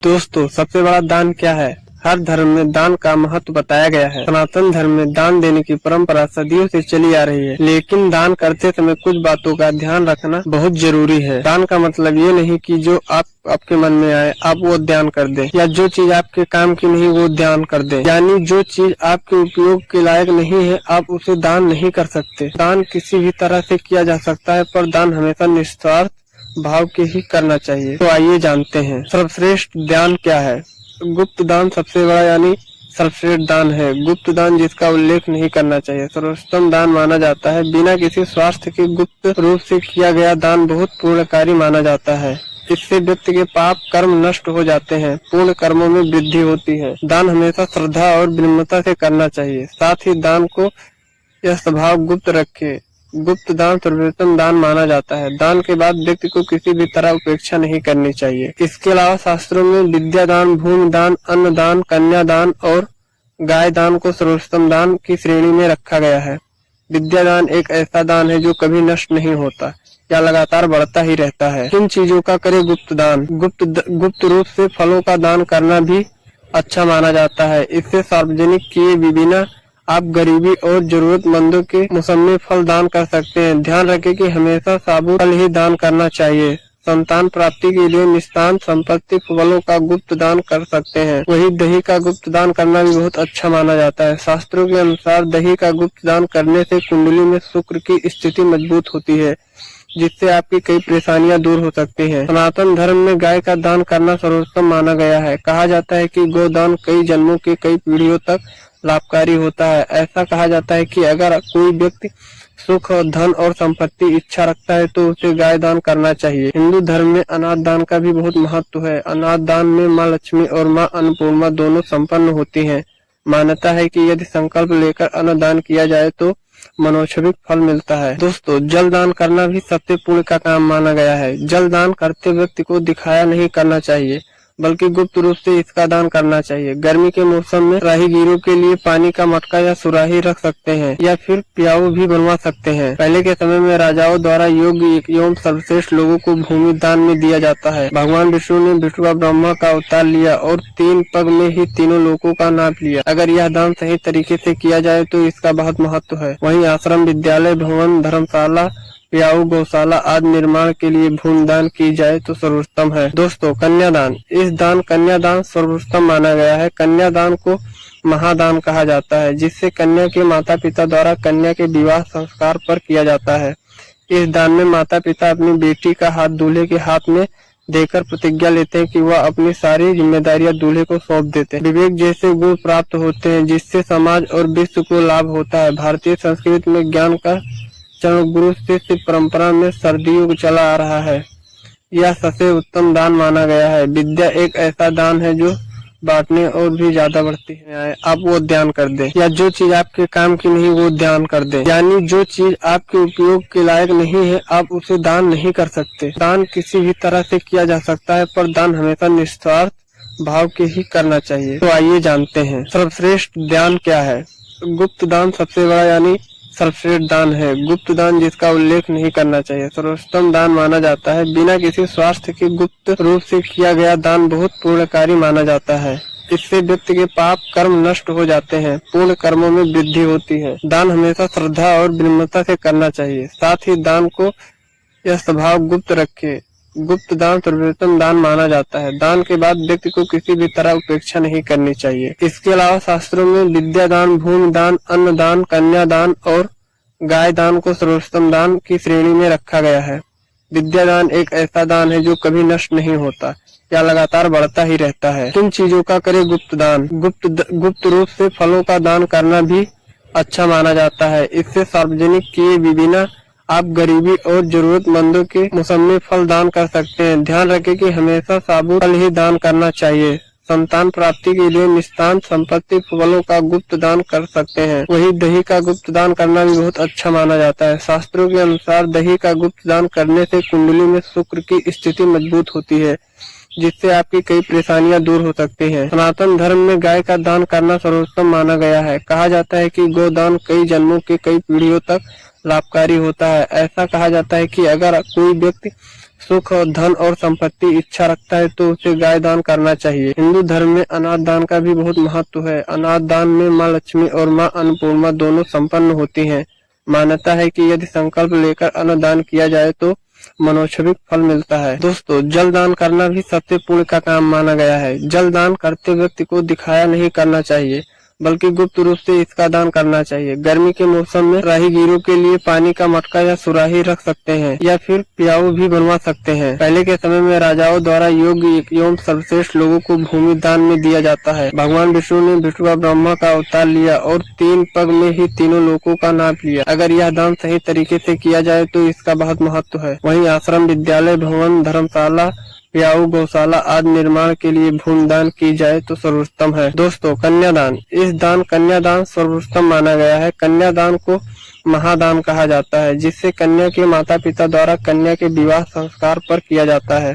दोस्तों, सबसे बड़ा दान क्या है? हर धर्म में दान का महत्व बताया गया है। सनातन धर्म में दान देने की परंपरा सदियों से चली आ रही है, लेकिन दान करते समय कुछ बातों का ध्यान रखना बहुत जरूरी है। दान का मतलब ये नहीं कि जो आपके मन में आए आप वो दान कर दें, या जो चीज आपके काम की नहीं वो दान कर दें। यानी जो चीज आपके उपयोग के लायक नहीं है आप उसे दान नहीं कर सकते। दान किसी भी तरह से किया जा सकता है, पर दान हमेशा निस्वार्थ भाव के ही करना चाहिए। तो आइए जानते हैं सर्वश्रेष्ठ दान क्या है। गुप्त दान सबसे बड़ा यानी सर्वश्रेष्ठ दान है। गुप्त दान जिसका उल्लेख नहीं करना चाहिए सर्वोत्तम दान माना जाता है। बिना किसी स्वार्थ के गुप्त रूप से किया गया दान बहुत पूर्णकारी माना जाता है। इससे व्यक्ति के पाप कर्म नष्ट हो जाते हैं, पूर्ण कर्मों में वृद्धि होती है। दान हमेशा श्रद्धा और विनम्रता से करना चाहिए। साथ ही दान को यह स्वभाव गुप्त रखे। गुप्त दान सर्वोत्तम दान माना जाता है। दान के बाद व्यक्ति को किसी भी तरह उपेक्षा नहीं करनी चाहिए। इसके अलावा शास्त्रों में विद्या दान, भूमि दान, अन्न दान, कन्या दान और गाय दान को सर्वोत्तम दान की श्रेणी में रखा गया है। विद्या दान एक ऐसा दान है जो कभी नष्ट नहीं होता या लगातार बढ़ता ही रहता है। किन चीजों का करे गुप्त दान? गुप्त रूप से फलों का दान करना भी अच्छा माना जाता है। इससे सार्वजनिक किए बिना आप गरीबी और जरूरतमंदों के मुसम्मे फल दान कर सकते हैं। ध्यान रखें कि हमेशा साबुत फल ही दान करना चाहिए। संतान प्राप्ति के लिए निस्तान संपत्ति फलों का गुप्त दान कर सकते हैं। वही दही का गुप्त दान करना भी बहुत अच्छा माना जाता है। शास्त्रों के अनुसार दही का गुप्त दान करने से कुंडली में शुक्र की स्थिति मजबूत होती है, जिससे आपकी कई परेशानियां दूर हो सकती हैं। सनातन धर्म में गाय का दान करना सर्वोत्तम माना गया है। कहा जाता है कि गोदान कई जन्मों के कई पीढ़ियों तक लाभकारी होता है। ऐसा कहा जाता है कि अगर कोई व्यक्ति सुख और धन और संपत्ति इच्छा रखता है तो उसे गाय दान करना चाहिए। हिंदू धर्म में अनाथ दान का भी बहुत महत्व है। अनाथ दान में माँ लक्ष्मी और माँ अन्नपूर्णा दोनों संपन्न होती हैं। मान्यता है कि यदि संकल्प लेकर अन्न दान किया जाए तो मनोच्छिक फल मिलता है। दोस्तों, जल दान करना भी सबसे पुण्य का काम माना गया है। जल दान करते व्यक्ति को दिखाया नहीं करना चाहिए, बल्कि गुप्त रूप से इसका दान करना चाहिए। गर्मी के मौसम में राहगीरों के लिए पानी का मटका या सुराही रख सकते हैं, या फिर प्याऊ भी बनवा सकते हैं। पहले के समय में राजाओं द्वारा योग्य एवं सर्वश्रेष्ठ लोगों को भूमि दान में दिया जाता है। भगवान विष्णु ने विष्णु ब्रह्मा का अवतार लिया और 3 पग में ही तीनों लोगों का नाप लिया। अगर यह दान सही तरीके से किया जाए तो इसका बहुत महत्व है। वहीं आश्रम, विद्यालय, भवन, धर्मशाला, प्याऊ, गौशाला आदि निर्माण के लिए भूमि दान की जाए तो सर्वोत्तम है। दोस्तों, कन्यादान। इस दान कन्यादान सर्वोत्तम माना गया है। कन्यादान को महादान कहा जाता है, जिससे कन्या के माता पिता द्वारा कन्या के विवाह संस्कार पर किया जाता है। इस दान में माता पिता अपनी बेटी का हाथ दूल्हे के हाथ में देकर प्रतिज्ञा लेते हैं कि वह अपनी सारी जिम्मेदारियां दूल्हे को सौंप देते हैं। विवेक जैसे गुण प्राप्त होते हैं, जिससे समाज और विश्व को लाभ होता है। भारतीय संस्कृति में ज्ञान का चरण गुरु शिष्य परंपरा में सदियों को चला आ रहा है। यह सबसे उत्तम दान माना गया है। विद्या एक ऐसा दान है जो बांटने और भी ज्यादा बढ़ती है। आप वो दान कर दें, या जो चीज आपके काम की नहीं वो दान कर दें। यानी जो चीज आपके उपयोग के लायक नहीं है आप उसे दान नहीं कर सकते। दान किसी भी तरह से किया जा सकता है, पर दान हमेशा निस्वार्थ भाव के ही करना चाहिए। तो आइए जानते हैं सर्वश्रेष्ठ दान क्या है। गुप्त दान सबसे बड़ा यानी सर्वश्रेष्ठ दान है। गुप्त दान जिसका उल्लेख नहीं करना चाहिए सर्वोत्तम दान माना जाता है। बिना किसी स्वार्थ के गुप्त रूप से किया गया दान बहुत पूर्णकारी माना जाता है। इससे व्यक्ति के पाप कर्म नष्ट हो जाते हैं, पूर्ण कर्मों में वृद्धि होती है। दान हमेशा श्रद्धा और विनम्रता से करना चाहिए। साथ ही दान को यह स्वभाव गुप्त रखे। गुप्त दान सर्वोत्तम दान माना जाता है। दान के बाद व्यक्ति को किसी भी तरह उपेक्षा नहीं करनी चाहिए। इसके अलावा शास्त्रों में विद्या दान, भूमि दान, अन्न दान, कन्या दान और गाय दान को सर्वोत्तम दान की श्रेणी में रखा गया है। विद्या दान एक ऐसा दान है जो कभी नष्ट नहीं होता या लगातार बढ़ता ही रहता है। किन चीजों का करे गुप्त दान? गुप्त रूप से फलों का दान करना भी अच्छा माना जाता है। इससे सार्वजनिक किए बिना आप गरीबी और जरूरतमंदों के मुसम्मे फल दान कर सकते हैं। ध्यान रखें कि हमेशा साबुत फल ही दान करना चाहिए। संतान प्राप्ति के लिए निस्तान संपत्ति फलों का गुप्त दान कर सकते हैं। वही दही का गुप्त दान करना भी बहुत अच्छा माना जाता है। शास्त्रों के अनुसार दही का गुप्त दान करने से कुंडली में शुक्र की स्थिति मजबूत होती है, जिससे आपकी कई परेशानियां दूर हो सकती हैं। सनातन धर्म में गाय का दान करना सर्वोत्तम माना गया है। कहा जाता है कि गोदान कई जन्मों के कई पीढ़ियों तक लाभकारी होता है। ऐसा कहा जाता है कि अगर कोई व्यक्ति सुख और धन और संपत्ति इच्छा रखता है तो उसे गाय दान करना चाहिए। हिंदू धर्म में अनाथ दान का भी बहुत महत्व है। अनाथ दान में माँ लक्ष्मी और माँ अन्नपूर्णा दोनों संपन्न होती हैं। मान्यता है कि यदि संकल्प लेकर अन्न दान किया जाए तो मनोच्छिक फल मिलता है। दोस्तों, जल दान करना भी सबसे पुण्य का काम माना गया है। जल दान करते व्यक्ति को दिखाया नहीं करना चाहिए, बल्कि गुप्त रूप से इसका दान करना चाहिए। गर्मी के मौसम में राहगीरों के लिए पानी का मटका या सुराही रख सकते हैं या फिर प्याऊ भी बनवा सकते हैं। पहले के समय में राजाओं द्वारा योग्य एवं सर्वश्रेष्ठ लोगों को भूमि दान में दिया जाता है। भगवान विष्णु ने विष्णु ब्रह्मा का अवतार लिया और 3 पग में ही तीनों लोकों का नाप लिया। अगर यह दान सही तरीके से किया जाए तो इसका बहुत महत्व है। वहीं आश्रम, विद्यालय, भवन, धर्मशाला, प्याऊ, गौशाला आदि निर्माण के लिए भूमि दान की जाए तो सर्वोत्तम है। दोस्तों, कन्यादान, इस दान कन्यादान सर्वोत्तम माना गया है। कन्यादान को महादान कहा जाता है, जिससे कन्या के माता पिता द्वारा कन्या के विवाह संस्कार पर किया जाता है।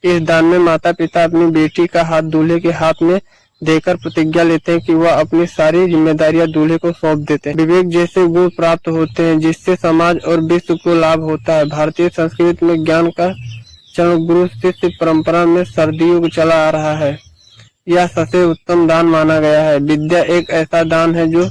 इस दान में माता पिता अपनी बेटी का हाथ दूल्हे के हाथ में देकर प्रतिज्ञा लेते हैं कि वह अपनी सारी जिम्मेदारियां दूल्हे को सौंप देते हैं। विवेक जैसे गुण प्राप्त होते हैं, जिससे समाज और विश्व को लाभ होता है। भारतीय संस्कृति में ज्ञान का चरण गुरु शिष्य परंपरा में सदियों चला आ रहा है। यह सबसे उत्तम दान माना गया है। विद्या एक ऐसा दान है जो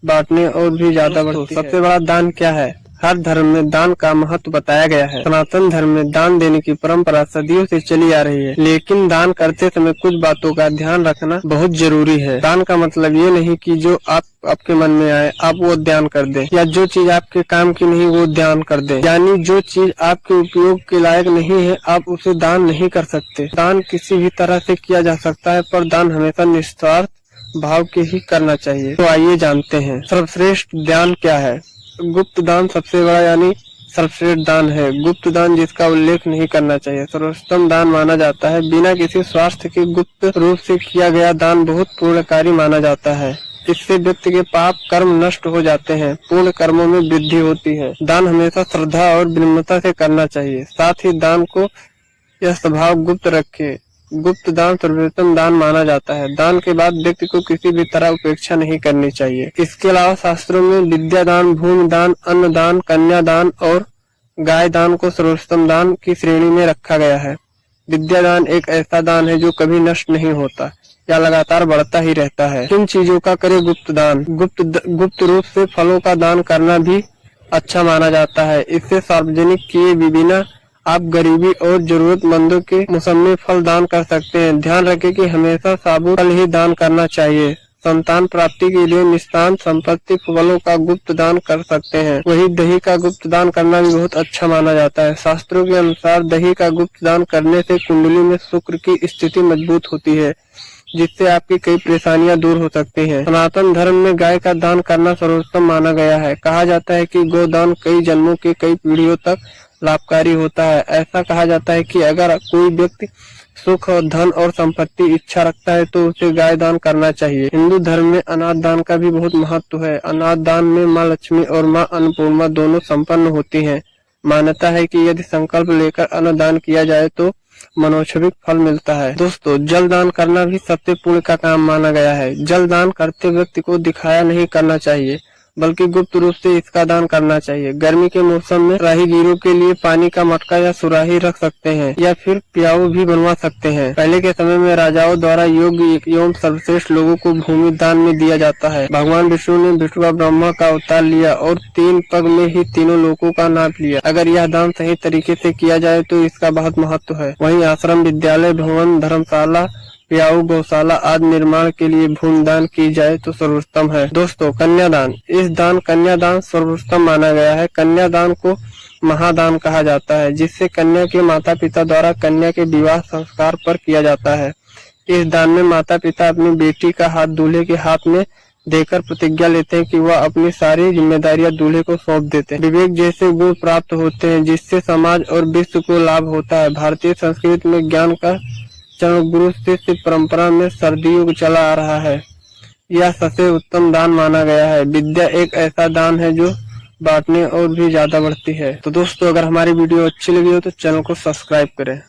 बांटने और भी ज्यादा बढ़ती है। सबसे बड़ा दान क्या है? हर धर्म में दान का महत्व बताया गया है। सनातन धर्म में दान देने की परंपरा सदियों से चली आ रही है, लेकिन दान करते समय कुछ बातों का ध्यान रखना बहुत जरूरी है। दान का मतलब ये नहीं कि जो आपके मन में आए आप वो दान कर दें, या जो चीज आपके काम की नहीं वो दान कर दें। यानी जो चीज आपके उपयोग के लायक नहीं है आप उसे दान नहीं कर सकते। दान किसी भी तरह से किया जा सकता है, पर दान हमेशा निस्वार्थ भाव के ही करना चाहिए। तो आइए जानते हैं सर्वश्रेष्ठ दान क्या है। गुप्त दान सबसे बड़ा यानी सर्वश्रेष्ठ दान है। गुप्त दान जिसका उल्लेख नहीं करना चाहिए सर्वोत्तम दान माना जाता है। बिना किसी स्वार्थ के गुप्त रूप से किया गया दान बहुत पूर्णकारी माना जाता है। इससे व्यक्ति के पाप कर्म नष्ट हो जाते हैं, पूर्ण कर्मों में वृद्धि होती है। दान हमेशा श्रद्धा और विनम्रता से करना चाहिए। साथ ही दान को यह स्वभाव गुप्त रखे। गुप्त दान सर्वोत्तम दान माना जाता है। दान के बाद व्यक्ति को किसी भी तरह उपेक्षा नहीं करनी चाहिए। इसके अलावा शास्त्रों में विद्या दान, भूमि दान, अन्न दान, कन्या दान और गाय दान को सर्वोत्तम दान की श्रेणी में रखा गया है। विद्या दान एक ऐसा दान है जो कभी नष्ट नहीं होता या लगातार बढ़ता ही रहता है। किन चीजों का करे गुप्त दान? गुप्त रूप से फलों का दान करना भी अच्छा माना जाता है। इससे सार्वजनिक किए बिना आप गरीबी और जरूरतमंदों के मुसम्मे फल दान कर सकते हैं। ध्यान रखें कि हमेशा साबुत फल ही दान करना चाहिए। संतान प्राप्ति के लिए निस्तान संपत्ति फलों का गुप्त दान कर सकते हैं। वही दही का गुप्त दान करना भी बहुत अच्छा माना जाता है। शास्त्रों के अनुसार दही का गुप्त दान करने से कुंडली में शुक्र की स्थिति मजबूत होती है, जिससे आपकी कई परेशानियां दूर हो सकती हैं। सनातन धर्म में गाय का दान करना सर्वोत्तम माना गया है। कहा जाता है कि गोदान कई जन्मों के कई पीढ़ियों तक लाभकारी होता है। ऐसा कहा जाता है कि अगर कोई व्यक्ति सुख और धन और संपत्ति इच्छा रखता है तो उसे गाय दान करना चाहिए। हिंदू धर्म में अनाथ दान का भी बहुत महत्व है। अनाथ दान में माँ लक्ष्मी और माँ अन्नपूर्णा दोनों संपन्न होती हैं। मान्यता है कि यदि संकल्प लेकर अन्न दान किया जाए तो मनोच्छिक फल मिलता है। दोस्तों, जल दान करना भी सबसे पुण्य का काम माना गया है। जल दान करते व्यक्ति को दिखाया नहीं करना चाहिए, बल्कि गुप्त रूप से इसका दान करना चाहिए। गर्मी के मौसम में राहगीरों के लिए पानी का मटका या सुराही रख सकते हैं या फिर प्याऊ भी बनवा सकते हैं। पहले के समय में राजाओं द्वारा योग्य एवं सर्वश्रेष्ठ लोगों को भूमि दान में दिया जाता है। भगवान विष्णु ने विष्णु ब्रह्मा का अवतार लिया और 3 पग में ही तीनों लोकों का नाप लिया। अगर यह दान सही तरीके से किया जाए तो इसका बहुत महत्व है। वहीं आश्रम, विद्यालय, भवन, धर्मशाला, प्याऊ, गौशाला आदि निर्माण के लिए भूमि दान की जाए तो सर्वोत्तम है। दोस्तों, कन्यादान, इस दान कन्यादान सर्वोत्तम माना गया है। कन्यादान को महादान कहा जाता है, जिससे कन्या के माता पिता द्वारा कन्या के विवाह संस्कार पर किया जाता है। इस दान में माता पिता अपनी बेटी का हाथ दूल्हे के हाथ में देकर प्रतिज्ञा लेते हैं कि वह अपनी सारी जिम्मेदारियां दूल्हे को सौंप देते हैं। विवेक जैसे गुण प्राप्त होते हैं, जिससे समाज और विश्व को लाभ होता है। भारतीय संस्कृति में ज्ञान का चरण गुरु शिष्य परंपरा में सदियों चला आ रहा है। यह सबसे उत्तम दान माना गया है। विद्या एक ऐसा दान है जो बांटने और भी ज्यादा बढ़ती है। तो दोस्तों, अगर हमारी वीडियो अच्छी लगी हो तो चैनल को सब्सक्राइब करें।